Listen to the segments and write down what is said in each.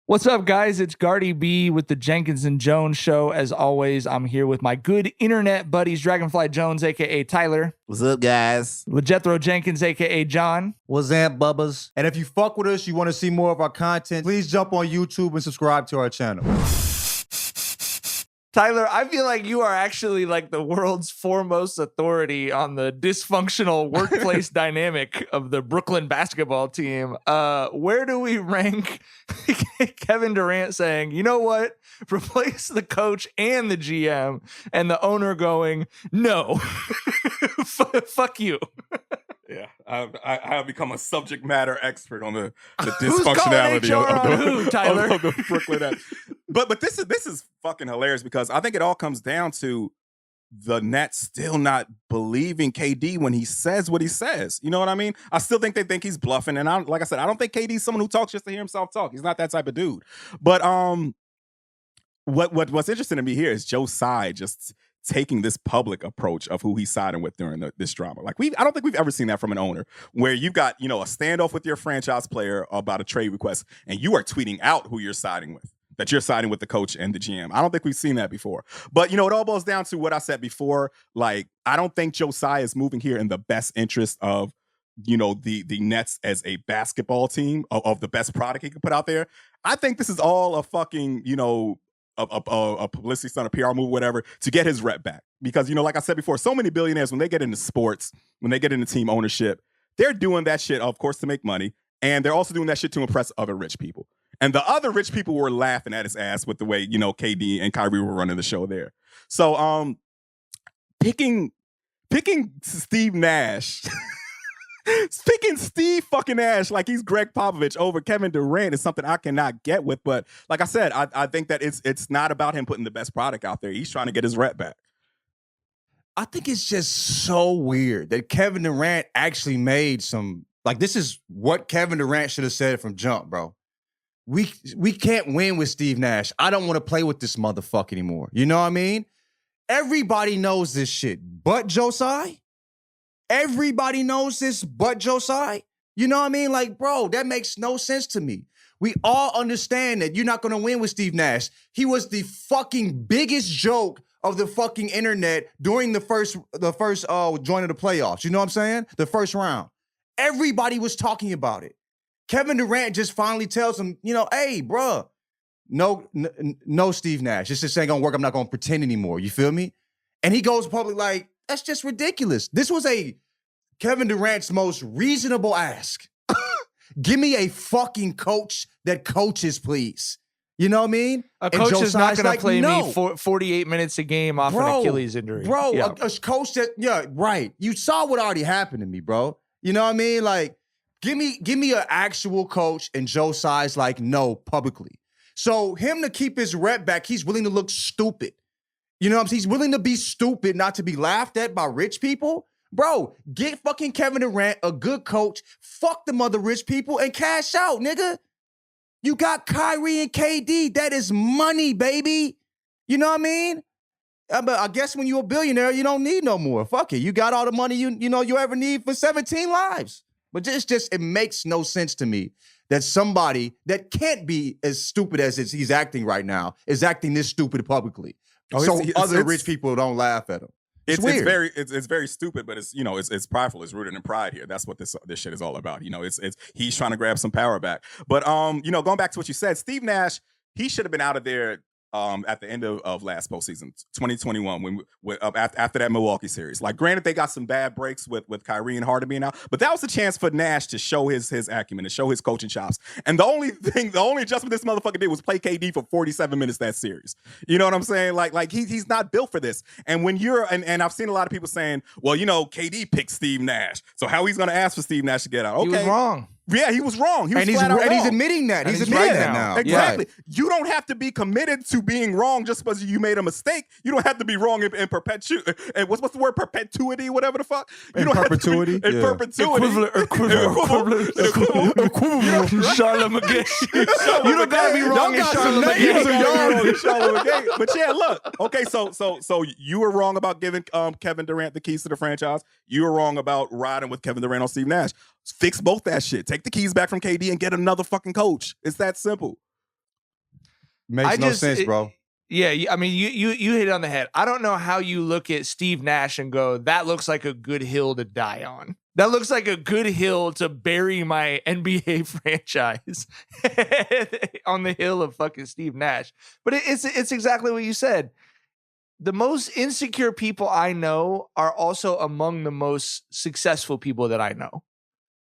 What's up, guys? It's Gardy B with the Jenkins Jonez show. As always, I'm here with my good internet buddies, Dragonfly Jones, a.k.a. Tyler. What's up, guys? With Jethro Jenkins, a.k.a. John. What's up, bubbas? And if you fuck with us, you want to see more of our content, please jump on YouTube and subscribe to our channel. Tyler, I feel like you are actually like the world's foremost authority on the dysfunctional workplace dynamic of the Brooklyn basketball team. Where do we rank Kevin Durant saying, you know what, replace the coach and the GM, and the owner going, no, fuck you. Yeah, I have become a subject matter expert on the dysfunctionality of the Brooklyn. But this is fucking hilarious because I think it all comes down to the Nets still not believing KD when he says what he says. You know what I mean? I still think they think he's bluffing, and like I said, I don't think KD's someone who talks just to hear himself talk. He's not that type of dude. But what's interesting to me here is Joe Tsai just taking this public approach of who he's siding with during this drama. Like I don't think we've ever seen that from an owner, where you've got, a standoff with your franchise player about a trade request, and you are tweeting out who you're siding with, that you're siding with the coach and the GM. I don't think we've seen that before. But, it all boils down to what I said before. Like, I don't think Joe Tsai is moving here in the best interest of, the Nets as a basketball team, of the best product he could put out there. I think this is all a fucking, a publicity stunt, a PR move, whatever, to get his rep back. Because, like I said before, so many billionaires, when they get into sports, when they get into team ownership, they're doing that shit, of course, to make money. And they're also doing that shit to impress other rich people. And the other rich people were laughing at his ass with the way, KD and Kyrie were running the show there. So picking Steve Nash, picking Steve fucking Nash like he's Greg Popovich over Kevin Durant is something I cannot get with. But like I said, I think that it's not about him putting the best product out there. He's trying to get his rep back. I think it's just so weird that Kevin Durant actually made some, like, this is what Kevin Durant should have said from jump, bro. We can't win with Steve Nash. I don't want to play with this motherfucker anymore. You know what I mean? Everybody knows this shit but Joe Tsai. Everybody knows this but Joe Tsai. You know what I mean? Like, bro, that makes no sense to me. We all understand that you're not going to win with Steve Nash. He was the fucking biggest joke of the fucking internet during the first joint of the playoffs. You know what I'm saying? The first round. Everybody was talking about it. Kevin Durant just finally tells him, hey, bro, no Steve Nash. This just ain't going to work. I'm not going to pretend anymore. You feel me? And he goes public like, that's just ridiculous. This was Kevin Durant's most reasonable ask. Give me a fucking coach that coaches, please. You know what I mean? A coach is not going to play me 48 minutes a game off an Achilles injury. Bro, yeah. a coach that, yeah, right. You saw what already happened to me, bro. You know what I mean? Like, give me an actual coach, and Joe Tsai's like, no, publicly. So him to keep his rep back, he's willing to look stupid. You know what I'm saying? He's willing to be stupid, not to be laughed at by rich people. Bro, get fucking Kevin Durant, a good coach, fuck them other rich people, and cash out, nigga. You got Kyrie and KD. That is money, baby. You know what I mean? But I guess when you're a billionaire, you don't need no more. Fuck it. You got all the money you ever need for 17 lives. But it makes no sense to me that somebody that can't be as stupid as he's acting right now is acting this stupid publicly. So other rich people don't laugh at him. It's weird. It's very stupid, but it's prideful. It's rooted in pride here. That's what this shit is all about. He's trying to grab some power back. But going back to what you said, Steve Nash, he should have been out of there at the end of last postseason, 2021, after that Milwaukee series. Like, granted, they got some bad breaks with Kyrie and Harden being out, but that was a chance for Nash to show his acumen, to show his coaching chops. And the only adjustment this motherfucker did was play KD for 47 minutes that series. You know what I'm saying? Like he's not built for this. And when and I've seen a lot of people saying, well, KD picked Steve Nash, so how he's going to ask for Steve Nash to get out? Okay, he was wrong. Yeah, he was wrong. And he's admitting that. He's admitting that now. Exactly. Right. You don't have to be committed to being wrong just because you made a mistake. You don't have to be wrong in perpetuity. And what's the word? Perpetuity, whatever the fuck. You don't perpetuity. Have to be, in perpetuity. Equivalent. Charlotte McGee. You don't gotta be wrong in Charlotte McGee. But yeah, look. Okay, so you were wrong about giving Kevin Durant the keys to the franchise. You were wrong about riding with Kevin Durant on Steve Nash. Fix both that shit. Take the keys back from KD and get another fucking coach. It's that simple. Makes no sense, bro. Yeah, I mean, you hit it on the head. I don't know how you look at Steve Nash and go, that looks like a good hill to die on. That looks like a good hill to bury my NBA franchise on the hill of fucking Steve Nash. But it's exactly what you said. The most insecure people I know are also among the most successful people that I know.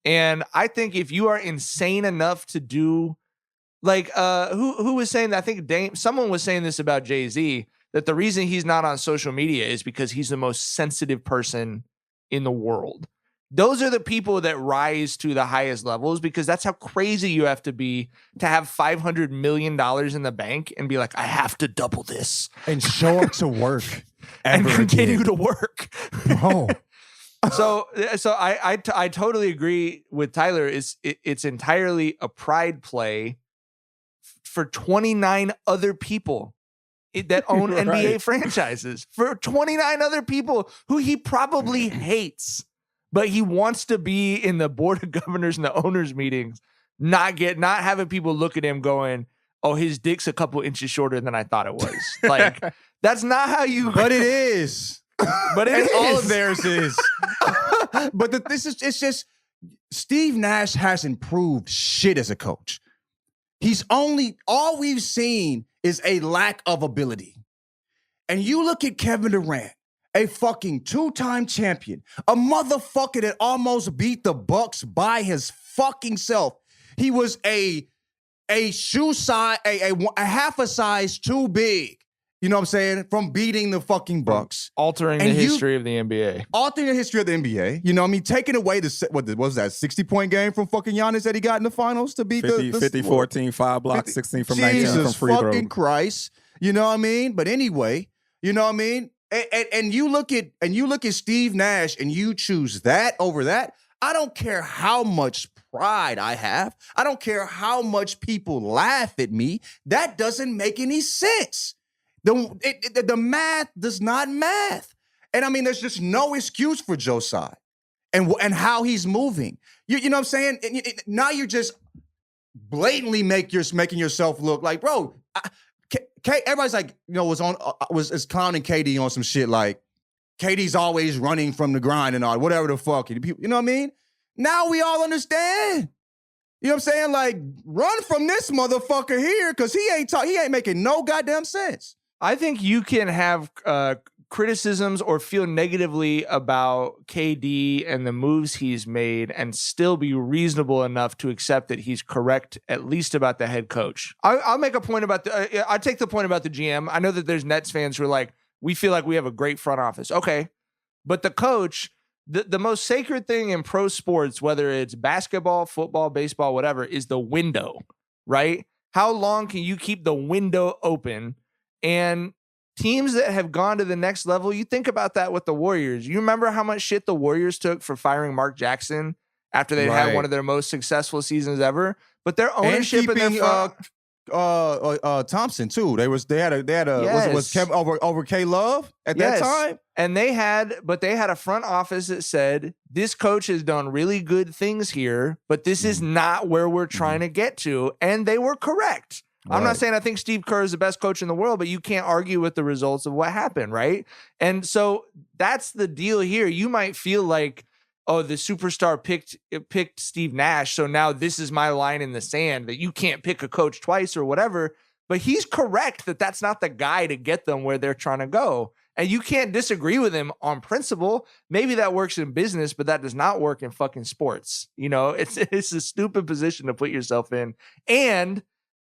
And I think if you are insane enough to do, like, who was saying that? I think someone was saying this about Jay-Z, that the reason he's not on social media is because he's the most sensitive person in the world. Those are the people that rise to the highest levels, because that's how crazy you have to be to have $500 million in the bank and be like, I have to double this. And show up to work. And continue to work. Bro. So I totally agree with Tyler. It's entirely a pride play for 29 other people that own Right. NBA franchises. For 29 other people who he probably hates, but he wants to be in the board of governors and the owners meetings, not having people look at him going, oh, his dick's a couple inches shorter than I thought it was. Like, that's not how you. But it is. But it is. All of theirs is. But it's just Steve Nash has improved shit as a coach. All we've seen is a lack of ability. And you look at Kevin Durant, a fucking 2-time champion, a motherfucker that almost beat the Bucks by his fucking self. He was a shoe size, a half a size too big. You know what I'm saying? From beating the fucking Bucks. Altering the history of the NBA. Altering the history of the NBA. You know what I mean? Taking away what was that, 60-point game from fucking Giannis that he got in the finals to beat 50, 14, 5 blocks, 16 from 19 from free throw. Jesus fucking Christ. You know what I mean? But anyway, you know what I mean? And you look at Steve Nash and you choose that over that. I don't care how much pride I have. I don't care how much people laugh at me. That doesn't make any sense. The math does not math. And I mean, there's just no excuse for Joe Tsai and how he's moving. You know what I'm saying? Now you're just blatantly making yourself look like, bro, everybody's like, you know, was clowning KD on some shit like, KD's always running from the grind and all, whatever the fuck. You know what I mean? Now we all understand. You know what I'm saying? Like, run from this motherfucker here, because he ain't making no goddamn sense. I think you can have criticisms or feel negatively about KD and the moves he's made and still be reasonable enough to accept that he's correct, at least about the head coach. I'll make a point about I'll take the point about the GM. I know that there's Nets fans who are like, we feel like we have a great front office. Okay. But the coach, the most sacred thing in pro sports, whether it's basketball, football, baseball, whatever, is the window, right? How long can you keep the window open? And teams that have gone to the next level, you think about that with the Warriors. You remember how much shit the Warriors took for firing Mark Jackson after they had one of their most successful seasons ever? But their ownership and their Thompson too. They had a Yes. was Kevin over K Love at that time? And they had a front office that said, this coach has done really good things here, but this is not where we're trying to get to. And they were correct. I'm not saying I think Steve Kerr is the best coach in the world, but you can't argue with the results of what happened, right? And so that's the deal here. You might feel like, oh, the superstar picked Steve Nash, so now this is my line in the sand, that you can't pick a coach twice or whatever. But he's correct that that's not the guy to get them where they're trying to go. And you can't disagree with him on principle. Maybe that works in business, but that does not work in fucking sports. You know, it's a stupid position to put yourself in. And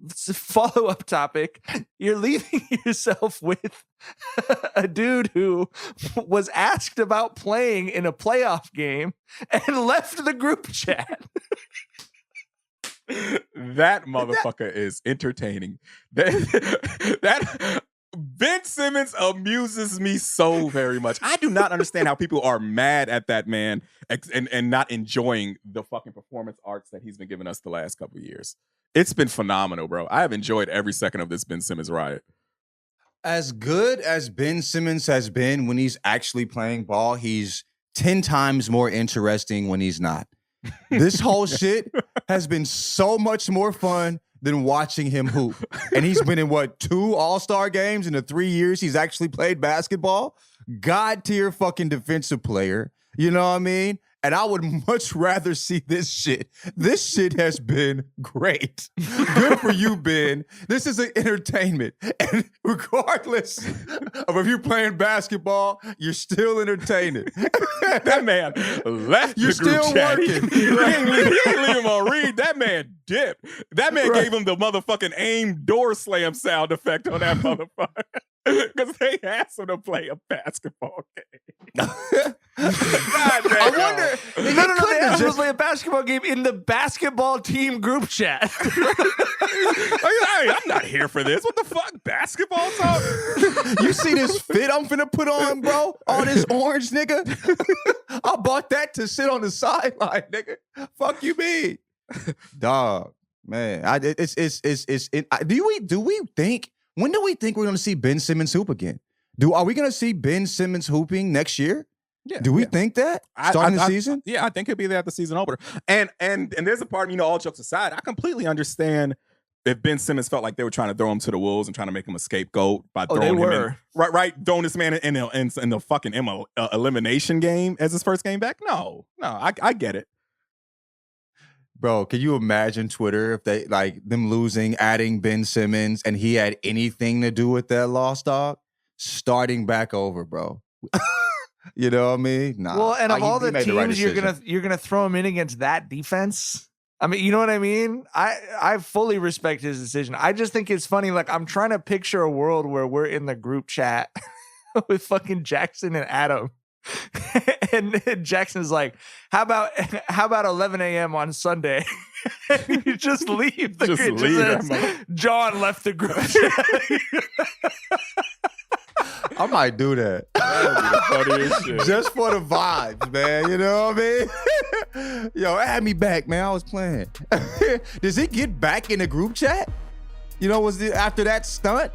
it's a follow-up topic. You're leaving yourself with a dude who was asked about playing in a playoff game and left the group chat. That motherfucker is entertaining. That Ben Simmons amuses me so very much. I do not understand how people are mad at that man and not enjoying the fucking performance arts that he's been giving us the last couple of years. It's been phenomenal, bro. I have enjoyed every second of this Ben Simmons riot. As good as Ben Simmons has been when he's actually playing ball, he's 10 times more interesting when he's not. This whole shit has been so much more fun than watching him hoop. And he's been in, 2 All-Star games in the 3 years he's actually played basketball? God tier fucking defensive player. You know what I mean? And I would much rather see this shit. This shit has been great. Good for you, Ben. This is an entertainment. And regardless of if you're playing basketball, you're still entertaining. That man left You're the group still chat. working. He ain't leave him on read. That man dipped. That man Right. gave him the motherfucking aim door slam sound effect on that motherfucker. Because they asked him to play a basketball game. God, I wonder. No, they asked him to play a basketball game in the basketball team group chat. Hey, I'm not here for this. What the fuck? Basketball talk? You see this fit I'm finna put on, bro? All this orange, nigga. I bought that to sit on the sideline, nigga. Fuck you, mean, dog, man. Do we think? When do we think we're gonna see Ben Simmons hoop again? Are we gonna see Ben Simmons hooping next year? Yeah, Do we think that starting the season? Yeah, I think he'll be there at the season opener. And there's a part, all jokes aside, I completely understand if Ben Simmons felt like they were trying to throw him to the wolves and trying to make him a scapegoat by throwing him in, right, throwing this man in the fucking elimination game as his first game back. No, I get it. Bro, can you imagine Twitter if they them losing, adding Ben Simmons, and he had anything to do with that loss, dog? Starting back over, bro. You know what I mean? Nah. Well, and of all the made right teams you're gonna throw him in against that defense. I mean, you know what I mean? I fully respect his decision. I just think it's funny. Like, I'm trying to picture a world where we're in the group chat with fucking Jackson and Adam. And Jackson's like, how about 11 a.m. on Sunday? And you just leave the Just group. leave Just that says, John left the group chat. I might do that. That would be the funniest shit. Just for the vibes, man. You know what I mean? Yo, add me back, man. I was playing. Does he get back in the group chat? Was it after that stunt?